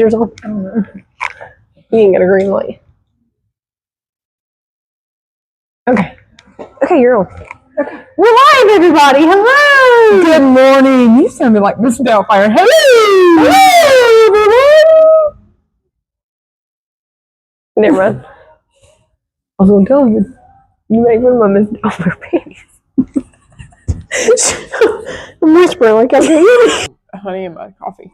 yours on? I don't know. You didn't get a green light. Okay. Okay, you're on. Okay. We're live, everybody. Hello. Good morning. You sounded like Miss Doubtfire. Hello. Hello, everyone. Never mind. I was going to tell you, you make fun of my Miss Doubtfire panties. I'm whispering like I can't hear you. Honey in my coffee.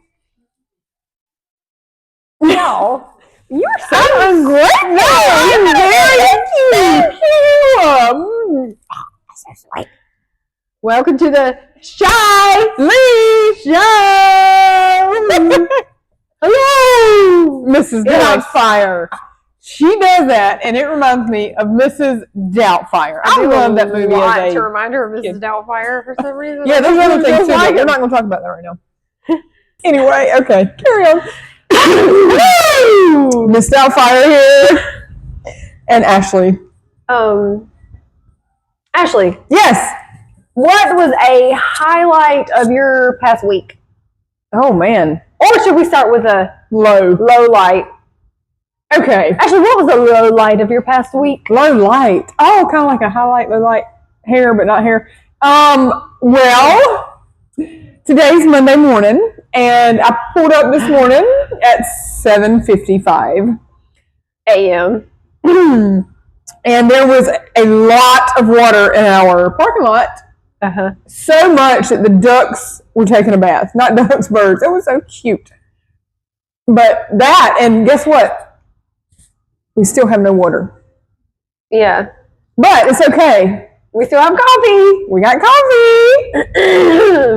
No. You're so ungrateful. No, I'm very cute. so sweet. Welcome to the Shy Lee Show. Hello, Mrs. Doubtfire. She does that, and it reminds me of Mrs. Doubtfire. I love that movie as to remind her of Mrs. Doubtfire for some reason. Yeah, there's other things too, but we're not going to talk about that right now. Anyway, okay, carry on. Miss Doubtfire here, and Ashley. Ashley. Yes. What was a highlight of your past week? Oh man. Or should we start with a Low light? Okay. Actually, what was a low light of your past week? Low light. Oh, kind of like a highlight, low light, hair, but not hair. Well, today's Monday morning, and I pulled up this morning at 7:55 a.m. And there was a lot of water in our parking lot. So much that the ducks were taking a bath. Not ducks, birds. It was so cute. But that, and guess what? We still have no water. Yeah. But it's okay. We still have coffee. We got coffee.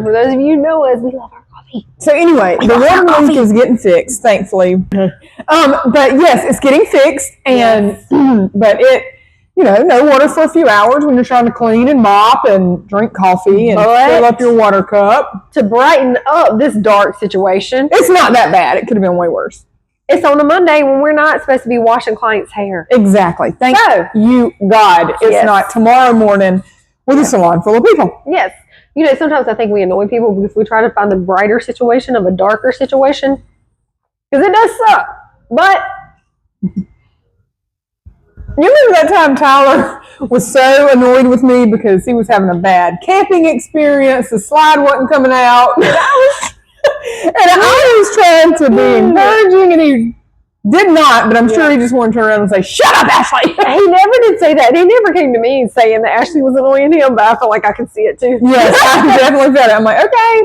For those of you who know us, we love our coffee. So anyway, the water leak is getting fixed, thankfully. But yes, it's getting fixed, and but it, no water for a few hours when you're trying to clean and mop and drink coffee and fill up your water cup. To brighten up this dark situation. It's not that bad. It could have been way worse. It's on a Monday when we're not supposed to be washing clients' hair. Exactly. Thank you, God. It's not tomorrow morning with a salon full of people. Yes. Sometimes I think we annoy people because we try to find the brighter situation of a darker situation. Because it does suck. But you remember that time Tyler was so annoyed with me because he was having a bad camping experience, the slide wasn't coming out, and I was trying to be encouraging, and he did not, but I'm sure he just wanted to turn around and say, "Shut up, Ashley!" He never did say that. He never came to me saying that Ashley was annoying him, but I felt like I could see it too. Yes, I definitely felt it. I'm like, okay,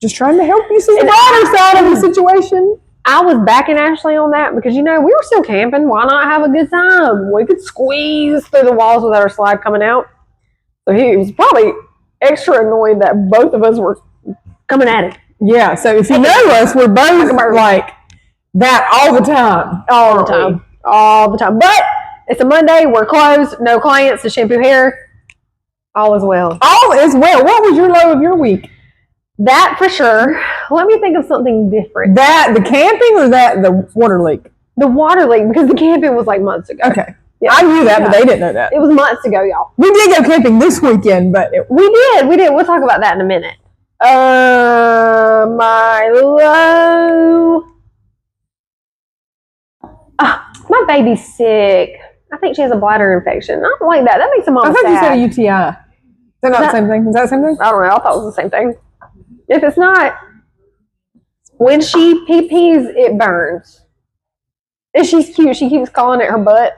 just trying to help you see the brighter side of the situation. I was backing Ashley on that because, we were still camping. Why not have a good time? We could squeeze through the walls without our slide coming out. So he was probably extra annoyed that both of us were coming at it. Yeah, so if you know us, we're both like that all the time. All the time. But it's a Monday. We're closed. No clients to shampoo hair. All is well. All is well. What was your low of your week? That for sure. Let me think of something different. That the camping or the water leak? The water leak, because the camping was like months ago. Okay. Yeah. I knew that, but they didn't know that. It was months ago, y'all. We did go camping this weekend, but we did. We'll talk about that in a minute. My low. My baby's sick. I think she has a bladder infection. I don't like that. That makes a mom sad. I thought you said a UTI. Is that not the same thing? Is that the same thing? I don't know. I thought it was the same thing. If it's not, when she pee-pees, it burns. And she's cute. She keeps calling it her butt.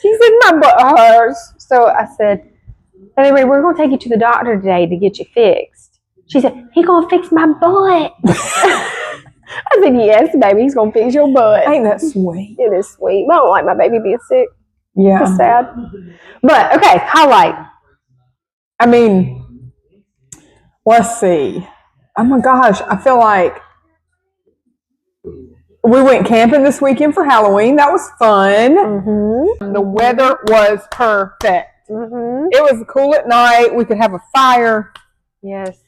She said, my butt hurts. So I said, anyway, we're going to take you to the doctor today to get you fixed. She said, he going to fix my butt. I said, yes, baby, he's going to fix your butt. Ain't that sweet? It is sweet. But I don't like my baby being sick. Yeah. It's sad. But, okay, highlight. I mean, let's see. Oh my gosh, I feel like we went camping this weekend for Halloween. That was fun. The weather was perfect. It was cool at night. We could have a fire. Yes.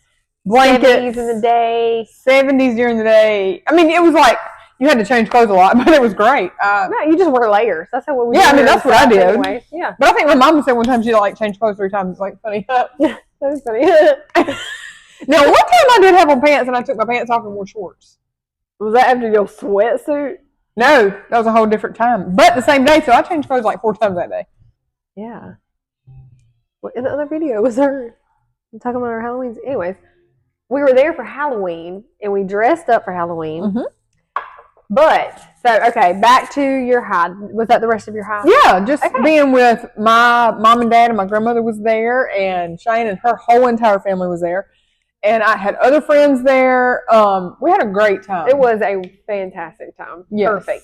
Blankets. 70s in the day. 70s during the day. I mean, it was like you had to change clothes a lot, but it was great. No, you just wear layers. That's how we. Yeah, I mean that's what I did. Anyway. Yeah. But I think my mom said one time she like changed clothes 3 times. It's like funny. Yeah, that's funny. Now, one time I did have on pants, and I took my pants off and wore shorts. Was that after your sweatsuit? No, that was a whole different time. But the same day, so I changed clothes like 4 times that day. Yeah. Well, in the other video was her talking about our Halloweens. Anyways, we were there for Halloween and we dressed up for Halloween. Mm-hmm. But so okay, back to your high. Was that the rest of your high? Yeah, just being with my mom and dad, and my grandmother was there, and Shane and her whole entire family was there. And I had other friends there. We had a great time. It was a fantastic time. Yes. Perfect.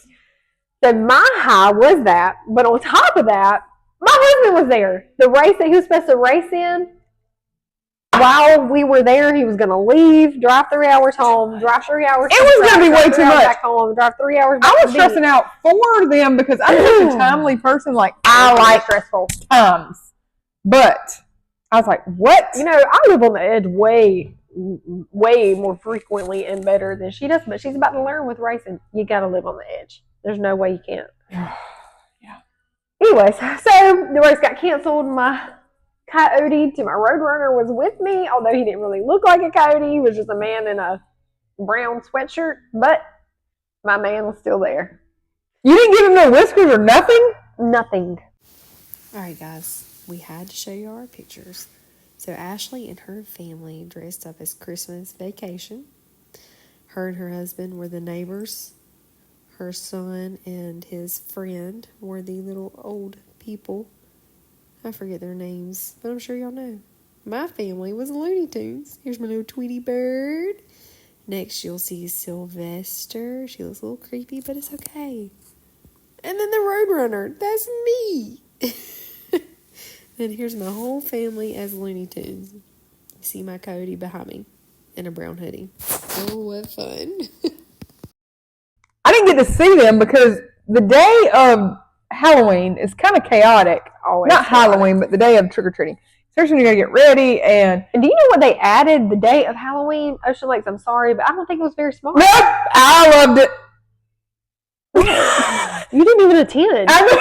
So my high was that, but on top of that, my husband was there. The race that he was supposed to race in, while we were there, he was going to leave, drive 3 hours home, drive 3 hours. It was going to be way too much. Back home, drive 3 hours. I was stressing out for them because I'm such a timely person. Like, I like stressful times. But I was like, what? You know, I live on the edge way more frequently and better than she does, but she's about to learn with racing. You got to live on the edge. There's no way you can't. Yeah. Anyways, so the race got canceled. My coyote to my Roadrunner was with me, although he didn't really look like a coyote. He was just a man in a brown sweatshirt, but my man was still there. You didn't give him no whiskers or nothing? Nothing. All right, guys, we had to show you our pictures. So Ashley and her family dressed up as Christmas Vacation. Her and her husband were the neighbors. Her son and his friend were the little old people. I forget their names, but I'm sure y'all know. My family was Looney Tunes. Here's my little Tweety bird. Next, you'll see Sylvester. She looks a little creepy, but it's okay. And then the Roadrunner. That's me. And here's my whole family as Looney Tunes. You see my coyote behind me in a brown hoodie. Oh, what fun. I didn't get to see them because the day of Halloween is kind of chaotic. Always Not chaotic. Halloween, but the day of trick-or-treating. Especially when you got to get ready and... And do you know what they added the day of Halloween? Ocean Lakes, I'm sorry, but I don't think it was very smart. Nope! I loved it. You didn't even attend. I know,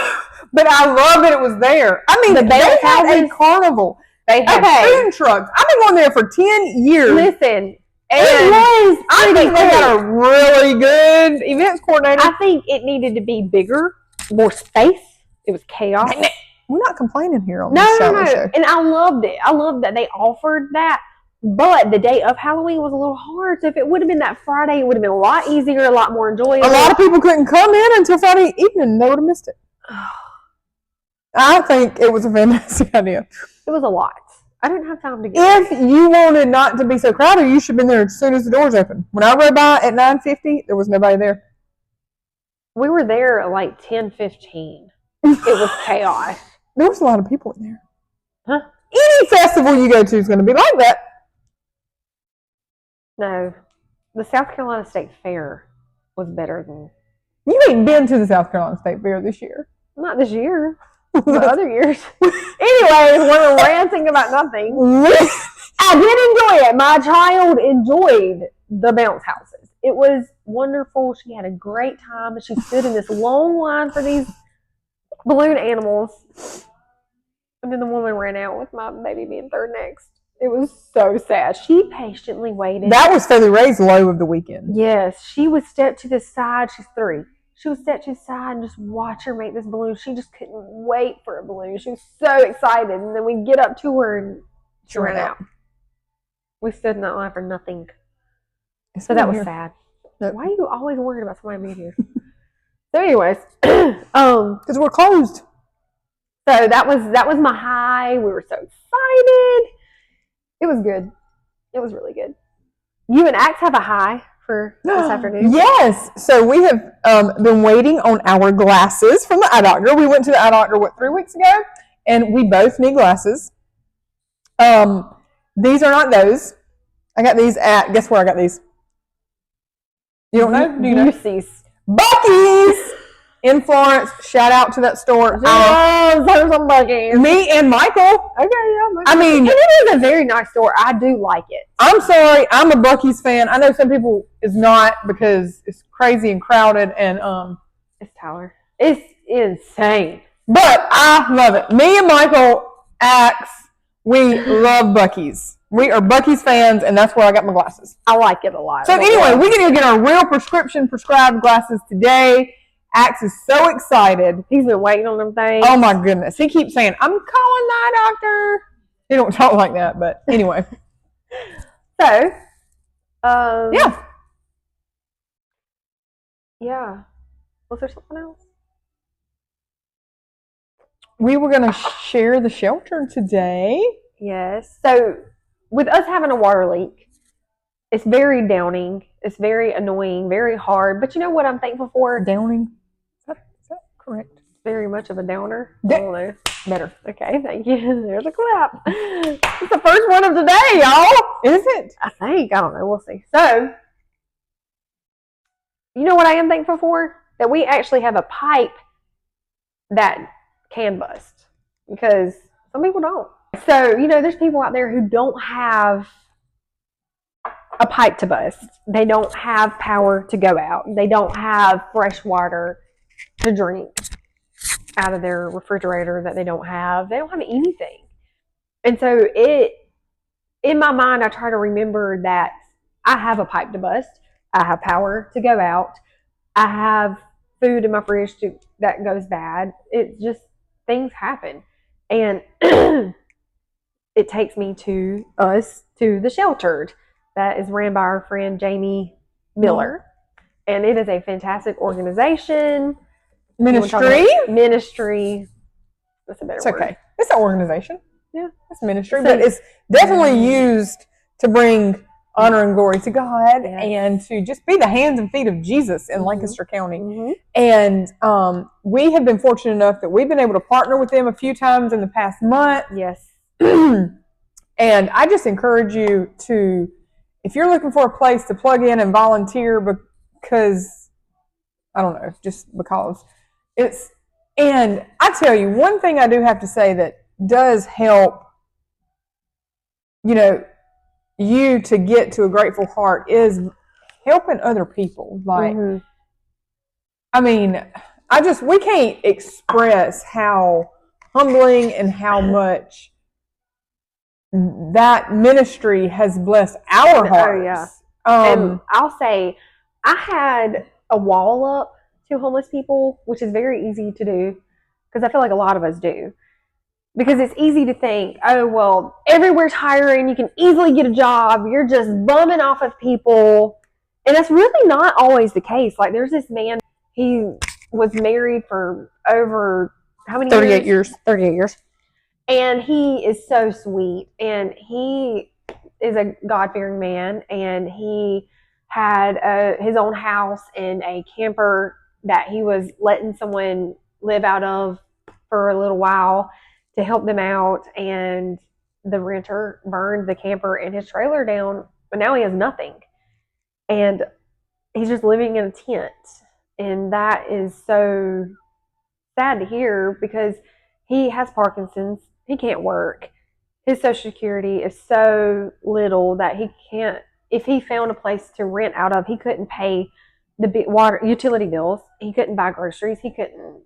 but I love that it was there. I mean, The they bounce had a houses. carnival. They had Okay. food trucks. I've been going there for 10 years. Listen, and it was I pretty think they cool. got a really good events coordinator. I think it needed to be bigger, more space. It was chaos. We're not complaining here on No, this no, Sally no. show. And I loved it. I loved that they offered that. But the day of Halloween was a little hard. So if it would have been that Friday, it would have been a lot easier, a lot more enjoyable. A lot of people couldn't come in until Friday evening. They would have missed it. I think it was a fantastic idea. It was a lot. I didn't have time to get If you wanted not to be so crowded, you should have been there as soon as the doors opened. When I rode by at 9:50, there was nobody there. We were there at like 10:15. It was chaos. There was a lot of people in there. Huh? Any festival you go to is going to be like that. No. The South Carolina State Fair was better than... You ain't been to the South Carolina State Fair this year. Not this year. The other years. Anyways, we're ranting about nothing. I did enjoy it. My child enjoyed the bounce houses. It was wonderful. She had a great time. She stood in this long line for these balloon animals. And then the woman ran out with my baby being third next. It was so sad. She patiently waited. That was Feather Ray's low of the weekend. Yes, she would step to the side. She's 3. She would step to the side and just watch her make this balloon. She just couldn't wait for a balloon. She was so excited. And then we get up to her and she ran out. We stood in that line for nothing. So that was sad. Nope. Why are you always worried about somebody being here? So anyways, Because we're closed. so that was my high. We were so excited. It was good. It was really good. You and Axe have a high for this afternoon. Yes. So we have been waiting on our glasses from the eye doctor. We went to the eye doctor, 3 weeks ago? And we both need glasses. These are not those. I got these at, guess where I got these? You don't know? Do you know? Lucy's. Buc-ee's in Florence. Shout out to that store. Oh, there's some Buc-ee's. Me and Michael. Okay, yeah. I mean, and it is a very nice store. I do like it. I'm sorry, I'm a Buc-ee's fan. I know some people is not because it's crazy and crowded and It's Tyler. It's insane. but I love it. Me and Michael Axe, we love Buc-ee's. We are Buc-ee's fans, and that's where I got my glasses. I like it a lot. So anyway, we're going to get our real prescribed glasses today. Axe is so excited. He's been waiting on them things. Oh my goodness. He keeps saying, I'm calling my doctor. He don't talk like that, but anyway. So, Yeah. Yeah. Was there something else? We were going to share the shelter today. Yes. So, with us having a water leak, it's very downing. It's very annoying, very hard. But you know what I'm thankful for? Downing. Is that correct? Very much of a downer. I Da- don't know. Better. Okay, thank you. There's a clap. It's the first one of the day, y'all. Is it? I think. I don't know. We'll see. So, you know what I am thankful for? That we actually have a pipe that can bust. Because some people don't. So, there's people out there who don't have a pipe to bust. They don't have power to go out. They don't have fresh water to drink out of their refrigerator that they don't have. They don't have anything. And so in my mind, I try to remember that I have a pipe to bust. I have power to go out. I have food in my fridge that goes bad. It's just, things happen. And it takes me to the Sheltered that is ran by our friend Jamie Miller. And it is a fantastic organization. Ministry? Ministry. That's a better word. It's okay. It's an organization. Yeah. It's ministry, but it's definitely used to bring honor and glory to God and to just be the hands and feet of Jesus in Lancaster County. Mm-hmm. And we have been fortunate enough that we've been able to partner with them a few times in the past month. Yes. And I just encourage you to, if you're looking for a place to plug in and volunteer because, I don't know, just because it's, and I tell you, one thing I do have to say that does help, you to get to a grateful heart is helping other people. Like, I mean, we can't express how humbling and how much that ministry has blessed our hearts. Oh, yeah. And I'll say, I had a wall up to homeless people, which is very easy to do because I feel like a lot of us do. Because it's easy to think, oh, well, everywhere's hiring. You can easily get a job. You're just bumming off of people. And that's really not always the case. Like, there's this man, he was married for over, how many 38 years. 38 years. And he is so sweet. And he is a God-fearing man. And he had his own house and a camper that he was letting someone live out of for a little while to help them out, and the renter burned the camper and his trailer down, but now he has nothing. And he's just living in a tent. And that is so sad to hear because he has Parkinson's. He can't work. His Social Security is so little that he can't, if he found a place to rent out of, he couldn't pay the water utility bills. He couldn't buy groceries. He couldn't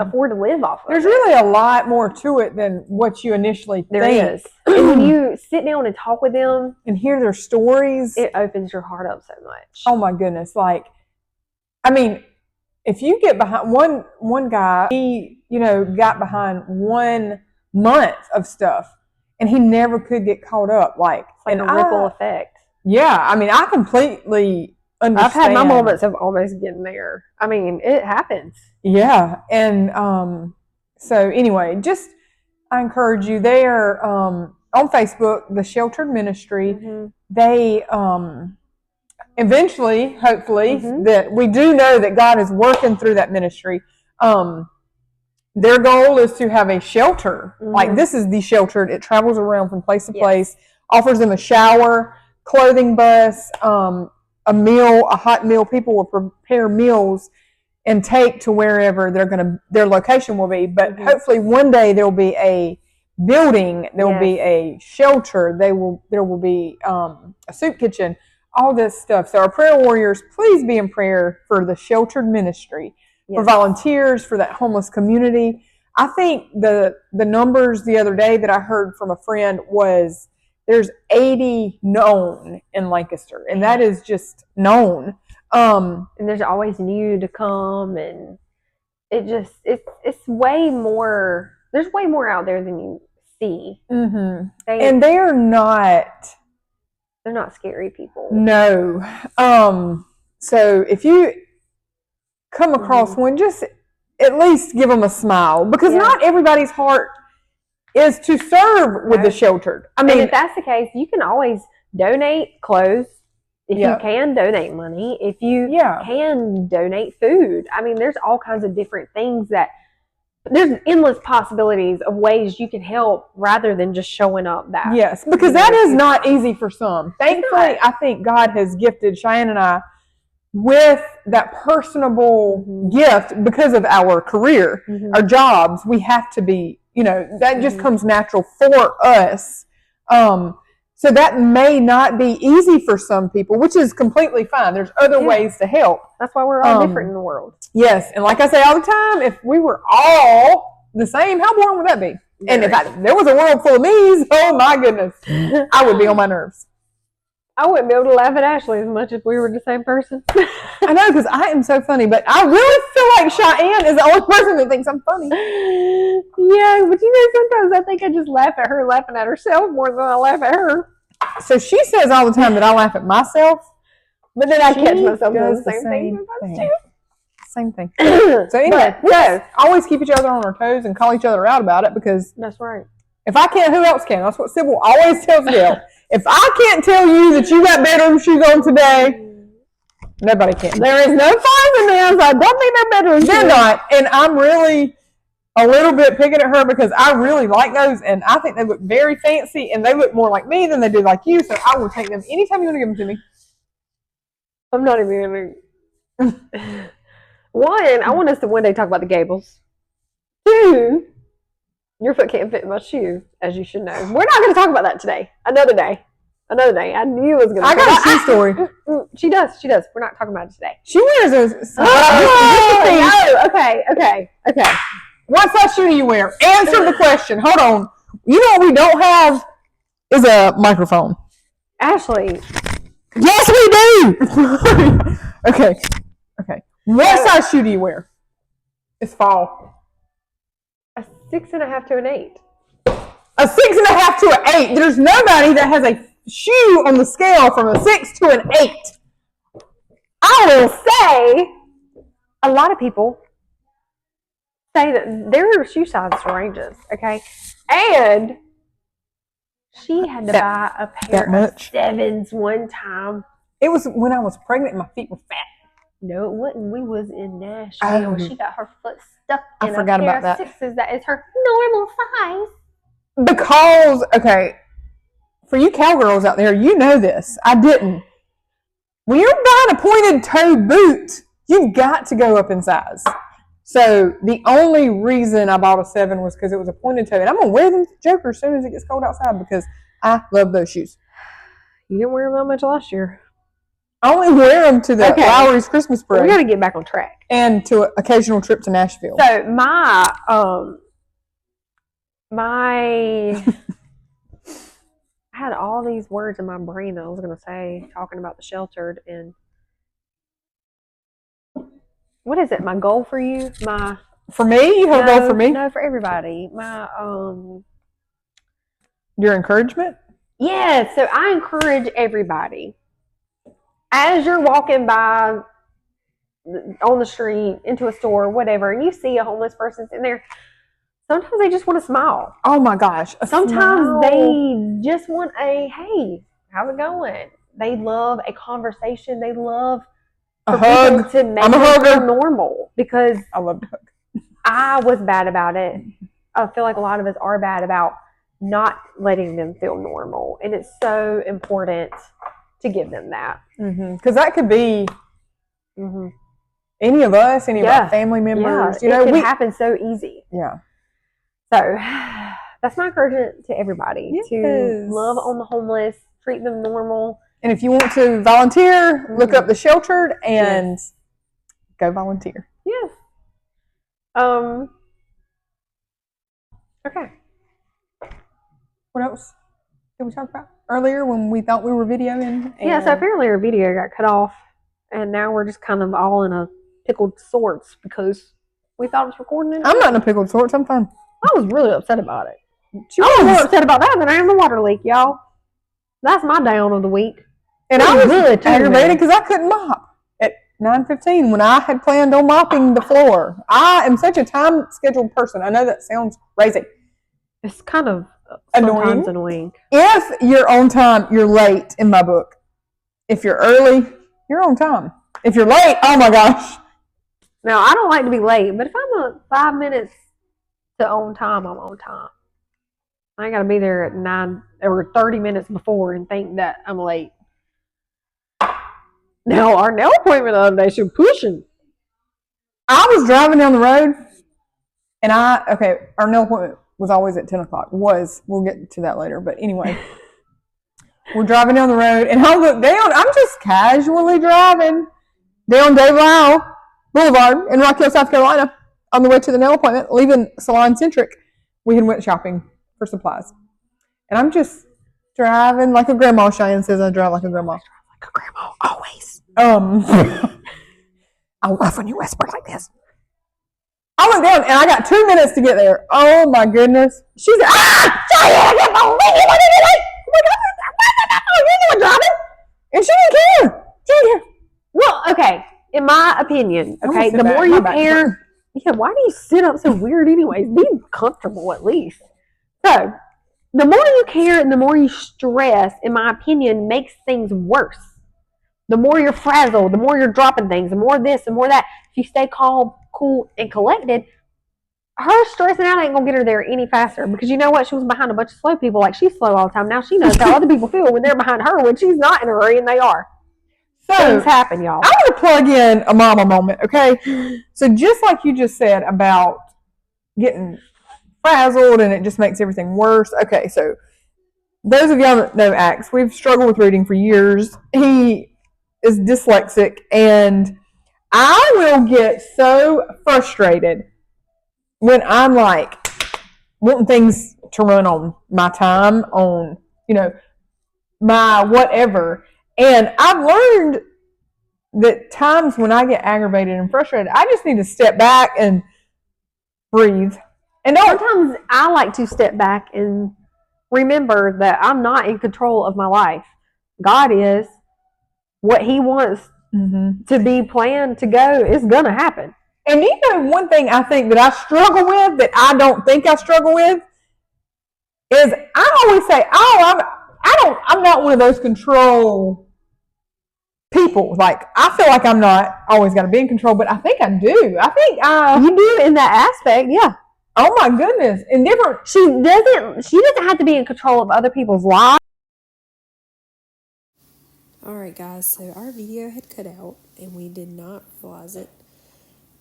afford to live off of There's it. really a lot more to it than what you initially There think. is. And when you sit down and talk with them and hear their stories, it opens your heart up so much. Oh my goodness. Like, I mean, if you get behind one guy, he, got behind 1 month of stuff and he never could get caught up. Like, It's like a ripple effect. Yeah. I mean, I completely understand. I've had my moments of almost getting there. I mean, it happens. Yeah. And so anyway, I encourage you there on Facebook, the Sheltered Ministry. They eventually, hopefully, that we do know that God is working through that ministry. Their goal is to have a shelter. Like, this is the Sheltered. It travels around from place to place, offers them a shower, clothing bus, a meal, a hot meal. People will prepare meals and take to wherever their location will be. But hopefully one day there will be a building, there will be a shelter, there will be a soup kitchen, all this stuff. So our prayer warriors, please be in prayer for the Sheltered Ministry, for volunteers, for that homeless community. I think the numbers the other day that I heard from a friend was there's 80 known in Lancaster, and that is just known. And there's always new to come, and it's way more. There's way more out there than you see. Mm-hmm. And they're not scary people. No. So if you come across one, just at least give them a smile, because not everybody's heart is to serve with the sheltered. I mean, and if that's the case, you can always donate clothes. If you can donate money, if you can donate food. I mean, there's all kinds of different things there's endless possibilities of ways you can help rather than just showing up that. Yes, because that is not easy for some. Thankfully, I think God has gifted Cheyenne and I with that personable gift because of our career, our jobs. We have to be, that just comes natural for us. So that may not be easy for some people, which is completely fine. There's other ways to help. That's why we're all different in the world. Yes, and like I say all the time, if we were all the same, how boring would that be? And if there was a world full of me's, oh my goodness, I would be on my nerves. I wouldn't be able to laugh at Ashley as much if we were the same person. I know, because I am so funny, but I really feel like Cheyenne is the only person that thinks I'm funny. Yeah, but sometimes I think I just laugh at her laughing at herself more than I laugh at her. So she says all the time that I laugh at myself, but then I catch myself doing the same thing. Same thing. So anyway, we always keep each other on our toes and call each other out about it, because that's right. If I can't, who else can? That's what Sybil always tells Gail. If I can't tell you that you got bedroom shoes on today, nobody can. There is no fun in them. I don't think they're bedroom shoes. They're not. And I'm really a little bit picking at her because I really like those, and I think they look very fancy, and they look more like me than they do like you, so I will take them anytime you want to give them to me. I'm not even going to. One, I want us to one day talk about the Gables. Two, your foot can't fit in my shoe, as you should know. We're not going to talk about that today. Another day. I knew it was going to. I got a shoe story. She does. We're not talking about it today. She wears those. No. Okay. What size shoe do you wear? Answer the question. Hold on. You know what we don't have is a microphone. Ashley. Yes, we do. Okay. What size shoe do you wear? It's fall. A 6.5 to an 8. A 6.5 to an 8. There's nobody that has a shoe on the scale from a 6 to an 8. I will say, a lot of people say that their shoe size ranges, okay? And she had to buy a pair of 7s one time. It was when I was pregnant and my feet were fat. No, it wasn't. We was in Nashville. She got her foot stuck in a pair of 6s that is her normal size. Because, okay, for you cowgirls out there, you know this. I didn't. When you're buying a pointed toe boot, you've got to go up in size. So the only reason I bought a 7 was because it was a pointed toe. And I'm going to wear them to Joker as soon as it gets cold outside because I love those shoes. You didn't wear them that much last year. I only wear them to the Lowry's Christmas parade. We got to get back on track. And to an occasional trip to Nashville. So I had all these words in my brain that I was going to say, talking about the sheltered, and what is it? My goal for you? For me? You have a goal for me? No, for everybody. Your encouragement? Yeah, so I encourage everybody. As you're walking by on the street, into a store, whatever, and you see a homeless person sitting there, sometimes they just want to smile. Oh my gosh. Sometimes they just want a, hey, how's it going? They love a conversation. They love a hug. To make them feel normal, because I love to hug. I was bad about it. I feel like a lot of us are bad about not letting them feel normal. And it's so important to give them that. Because that could be any of us, any of our family members. Yeah, it can happen so easy. Yeah. So that's my encouragement to everybody, to love on the homeless, treat them normal. And if you want to volunteer, look up the sheltered and go volunteer. Yes. Okay. What else? that we talked about earlier when we thought we were videoing? Yeah, so apparently our video got cut off, and now we're just kind of all in a pickled sorts because we thought it was recording it. I'm not in a pickled sorts. I'm fine. I was really upset about it. I was more upset about that than I am the water leak, y'all. That's my down of the week. And I was aggravated because I couldn't mop at 9:15 when I had planned on mopping the floor. I am such a time scheduled person. I know that sounds crazy. It's kind of Annoying. annoying. If you're on time, you're late in my book. If you're early, you're on time. If you're late, oh my gosh. Now, I don't like to be late, but if I'm 5 minutes to on time, I'm on time. I ain't got to be there at 9 or 30 minutes before and think that I'm late. Now, our nail appointment the other day, she was pushing. I was driving down the road, and our nail appointment was always at 10 o'clock. We'll get to that later, but anyway. We're driving down the road, and I look down. I'm just casually driving down Dave Lyle Boulevard in Rock Hill, South Carolina, on the way to the nail appointment, leaving Salon Centric. We had went shopping for supplies. And I'm just driving like a grandma. Cheyenne says I drive like a grandma. Like a grandma, always. I love when you whisper like this. I went down, and I got 2 minutes to get there. Oh, my goodness. She's like, Cheyenne, I can't believe you wanted to late. You were driving. And she didn't care. Well, okay. In my opinion, okay, the more you care, why do you sit up so weird anyways? Be comfortable at least. So, the more you care and the more you stress, in my opinion, makes things worse. The more you're frazzled, the more you're dropping things, the more this, the more that. If you stay calm, cool, and collected, her stressing out ain't gonna get her there any faster because you know what? She was behind a bunch of slow people. Like, she's slow all the time. Now she knows how other people feel when they're behind her when she's not in a hurry and they are. So, things happen, y'all. I want to plug in a mama moment, okay? So just like you just said about getting frazzled and it just makes everything worse. Okay, so those of y'all that know Axe, we've struggled with reading for years. He is dyslexic, and I will get so frustrated when I'm like wanting things to run on my time, on, my whatever. And I've learned that times when I get aggravated and frustrated, I just need to step back and breathe. And sometimes I like to step back and remember that I'm not in control of my life. God is. What He wants to be planned to go is going to happen. And one thing I think that I struggle with that I don't think I struggle with is I always say, I'm not one of those control people. Like, I feel like I'm not always got to be in control, but I think I do. I think you do in that aspect, yeah. Oh my goodness. And different. She doesn't have to be in control of other people's lives. Alright guys, so our video had cut out and we did not realize it.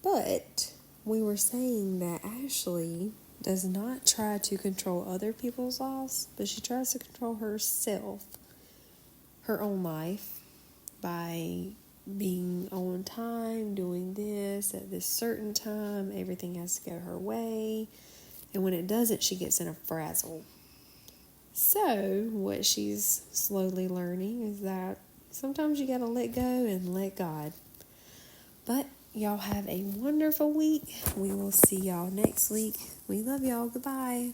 But we were saying that Ashley does not try to control other people's lives, but she tries to control herself, her own life, by being on time, doing this at this certain time. Everything has to go her way. And when it doesn't, she gets in a frazzle. So what she's slowly learning is that sometimes you gotta let go and let God. But y'all have a wonderful week. We will see y'all next week. We love y'all. Goodbye.